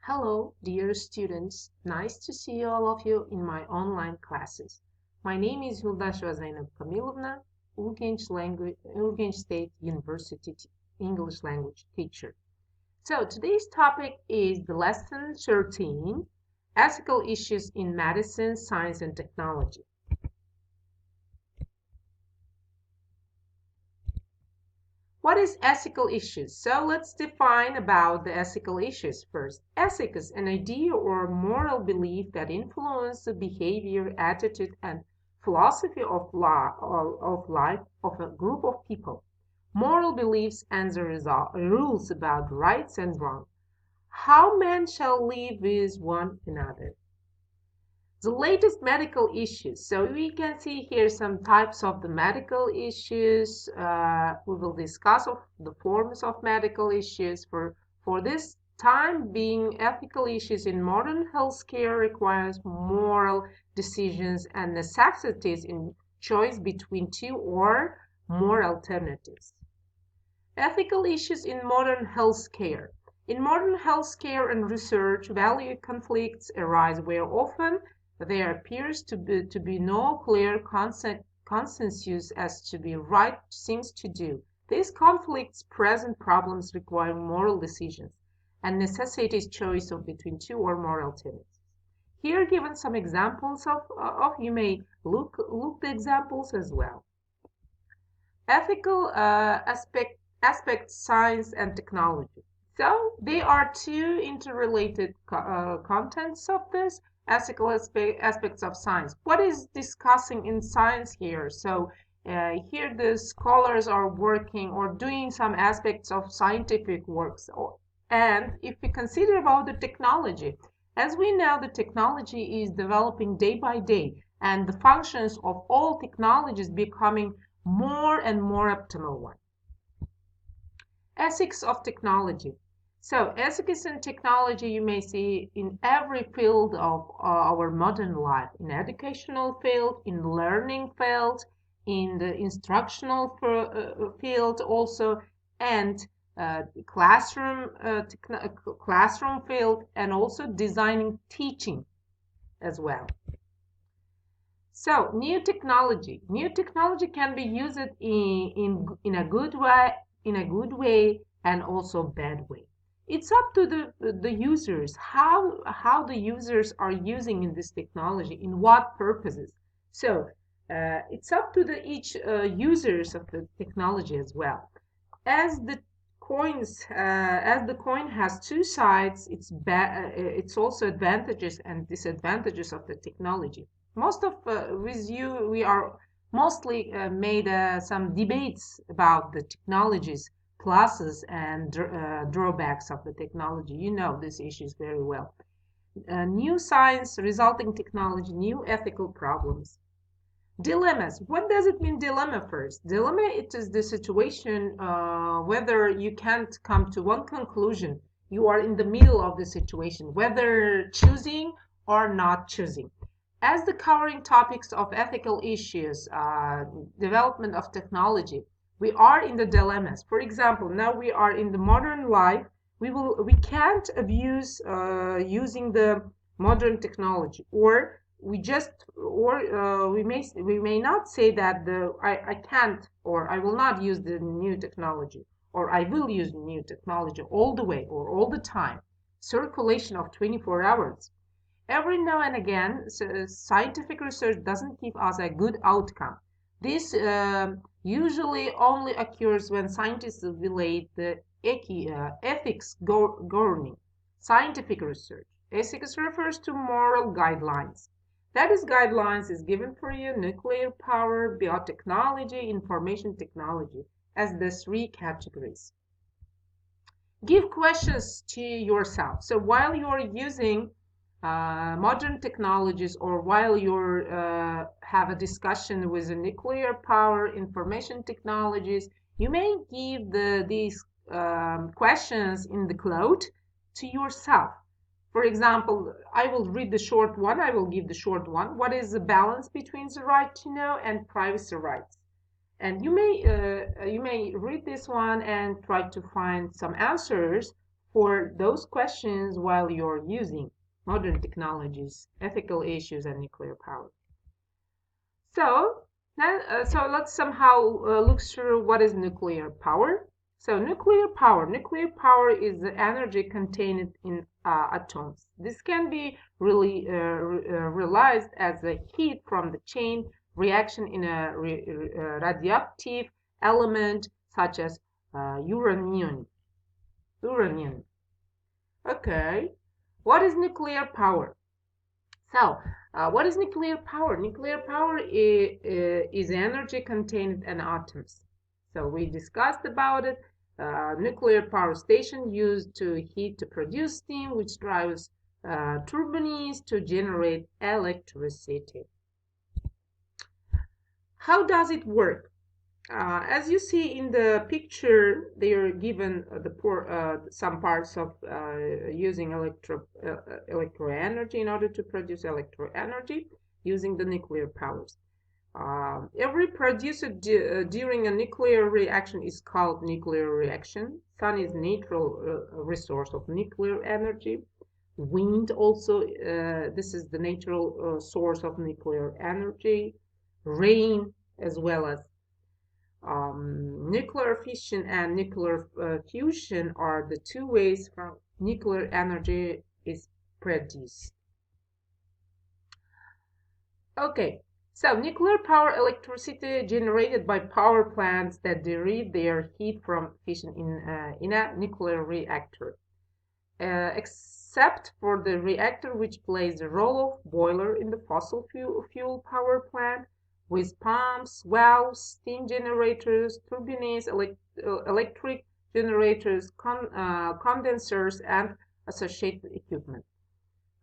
Hello, dear students. Nice to see all of you in my online classes. My name is Yuldasheva Zainab Kamilovna, Urgench State University English language teacher. So today's topic is the lesson 13, ethical issues in medicine, science, and technology. What is ethical issues? So let's define about the ethical issues first. Ethics is an idea or moral belief that influences the behavior, attitude, and philosophy of life of a group of people. Moral beliefs and the rules about rights and wrong. How men shall live with one another. The latest medical issues. So we can see here some types of the medical issues. We will discuss of the forms of medical issues. For this time being, ethical issues in modern healthcare requires moral decisions and necessities in choice between two or more alternatives. Ethical issues in modern healthcare. In modern healthcare and research, value conflicts arise where often there appears to be no clear consensus as to the right things to do. These conflicts present problems require moral decisions and necessitate choice of between two or more alternatives. Here given some examples of you may look the examples as well. Ethical aspects, science and technology. So they are two interrelated contents of this ethical aspects of science. What is discussing in science here? So here the scholars are working or doing some aspects of scientific works. And if we consider about the technology, as we know, the technology is developing day by day, and the functions of all technologies becoming more and more optimal one. Ethics of technology. So ethics in technology you may see in every field of our modern life, in educational field, in learning field, in the instructional field also, and classroom field, and also designing teaching as well. So new technology can be used in a good way and also bad way. It's up to the users how the users are using in this technology, in what purposes. So it's up to each users of the technology as well. As the coin has two sides, it's also advantages and disadvantages of the technology. Most of with you we are mostly made some debates about the technologies pluses and drawbacks of the technology. You know these issues very well. New science, resulting technology, new ethical problems. Dilemmas. What does it mean, dilemma first? Dilemma, it is the situation whether you can't come to one conclusion. You are in the middle of the situation, whether choosing or not choosing. As the covering topics of ethical issues, development of technology, we are in the dilemmas. For example, now we are in the modern life. We can't abuse using the modern technology, or we may not say that I can't or I will not use the new technology, or I will use new technology all the way or all the time. Circulation of 24 hours. Every now and again, scientific research doesn't give us a good outcome. This usually only occurs when scientists violate the ethics governing scientific research. Ethics refers to moral guidelines. That is, guidelines is given for you nuclear power, biotechnology, information technology as the three categories. Give questions to yourself. So while you're using modern technologies, or while you have a discussion with the nuclear power, information technologies, you may give these questions in the cloud to yourself. For example, I will read the short one. I will give the short one. What is the balance between the right to know and privacy rights? And you may read this one and try to find some answers for those questions while you're using modern technologies, ethical issues, and nuclear power. So, so let's somehow look through what is nuclear power. So nuclear power is the energy contained in atoms. This can be really realized as the heat from the chain reaction in a radioactive element such as uranium. Okay, what is nuclear power? So, what is nuclear power? Nuclear power is energy contained in atoms. So we discussed about it. Nuclear power station used to heat to produce steam, which drives turbines to generate electricity. How does it work? As you see in the picture, they are given some parts of using electro energy in order to produce electro energy using the nuclear powers. Every producer during a nuclear reaction is called nuclear reaction. Sun is natural resource of nuclear energy. Wind also, this is the natural source of nuclear energy. Rain as well as nuclear fission and nuclear fusion are the two ways from nuclear energy is produced. Okay, so nuclear power electricity generated by power plants that derive their heat from fission in a nuclear reactor. Except for the reactor which plays the role of boiler in the fossil fuel power plant, with pumps, valves, steam generators, turbines, electric generators, condensers, and associated equipment.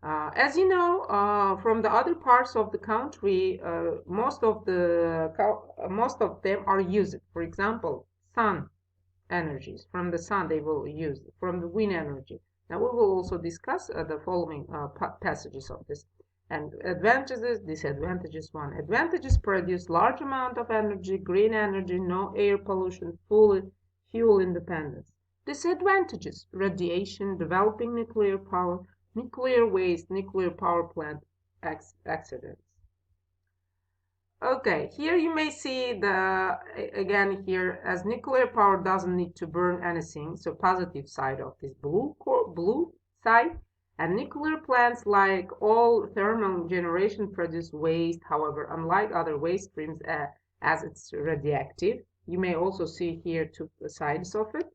As you know, from the other parts of the country, most of them are used. For example, sun energies. From the sun, they will use from the wind energy. Now we will also discuss the following passages of this. And advantages, disadvantages. One, advantages: produce large amount of energy, green energy, no air pollution, full fuel independence. Disadvantages: radiation, developing nuclear power, nuclear waste, nuclear power plant accidents. Okay, here you may see again here, as nuclear power doesn't need to burn anything, so positive side of this blue side. And nuclear plants, like all thermal generation, produce waste. However, unlike other waste streams, as it's radioactive. You may also see here two sides of it.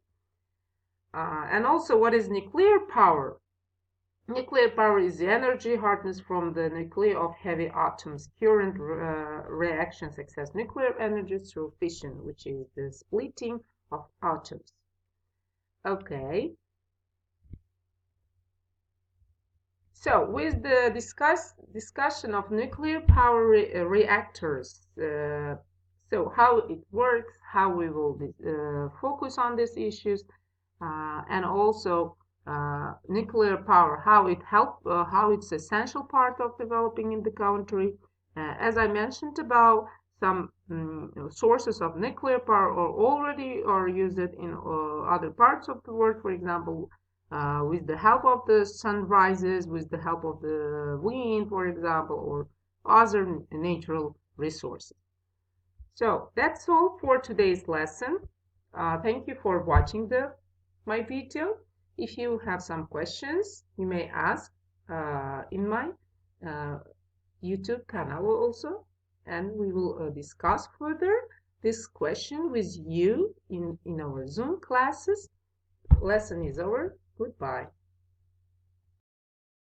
And also, what is nuclear power? Nuclear power is the energy hardness from the nuclei of heavy atoms. Current reactions access nuclear energy through fission, which is the splitting of atoms. Okay. So, with the discussion of nuclear power reactors, so how it works, how we will focus on these issues, and also nuclear power, how it's essential part of developing in the country. As I mentioned about some sources of nuclear power already are used in other parts of the world, for example, with the help of the sunrises, with the help of the wind, for example, or other natural resources. So that's all for today's lesson. Thank you for watching my video. If you have some questions, you may ask in my YouTube channel also, and we will discuss further this question with you in our Zoom classes. Lesson is over. Goodbye.